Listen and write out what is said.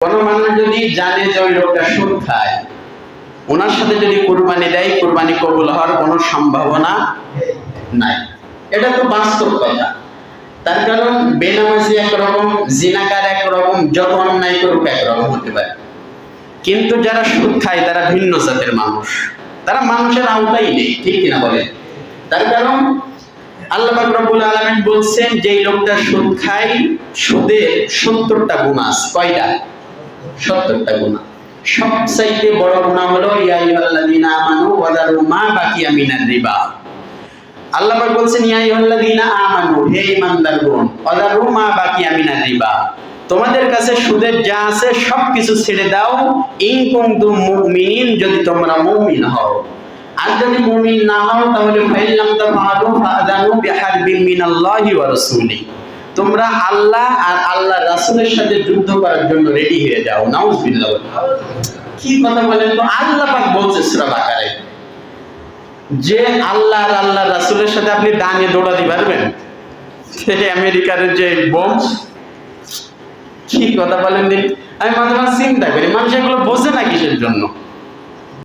কোন মানুষ যদি জানে যে ওই লোকটা সুদ খায়, ওনার সাথে যদি কুরবানি দেয়, কুরবানি কবুল হওয়ার কোনো সম্ভাবনা নাই। এটা তো বাস্তব কথা। তার কারণ বেনামাজি একরকম, জিনাকার একরকম, যত অন্যায় করুক একরকম হতে পারে। কিন্তু যারা সুদ খায় তারা ভিন্ন জাতের মানুষ, তারা মানুষের আওতায় নেই, ঠিক কিনা বলেন? তার কারণ আল্লাহ পাক রব্বুল আলামিন বলছেন যে লোকটা সুদ খায়, সুদের 70টা গুনাহ আছে। কয়টা? 70টা গুনাহ। সবচাইতে বড় গুনাহ হলো ইয়া আইয়ুহাল্লাযীনা আমানু ওয়া যারু মা বাকিয়া মিনার রিবা। আল্লাহ পাক বলছেন ইয়া আইয়ুহাল্লাযীনা আমানু, হে ঈমানদারগণ, ওয়া যারু মা বাকিয়া মিনার রিবা, তোমাদের কাছে সুদের যা আছে সবকিছু ছেড়ে দাও, ইন কুনতুম মুমিনিন, যদি তোমরা মুমিন হও। আর যদি মুমিন না হও তাহলে ফাইল্লাম তাফআলু ফাআযানু বিহারবিন মিনাল্লাহি ওয়া রাসূলিহি, তোমরা আল্লাহ আর আল্লাহর রাসূলের সাথে যুদ্ধ করার জন্য রেডি হয়ে যাও। নাউযুবিল্লাহ। কি কথা বলেন তো? আল্লাহ পাক বলছে সূরা বাকারায় যে আল্লাহ আর আল্লাহর রাসূলের সাথে আপনি ডানে দৌড়াতে পারবেন? আমেরিকার যে বোম, কি কথা বলেন দিন। আমি মাঝে মাঝে চিন্তা করি মানুষ এগুলো বোঝে না কিসের জন্য।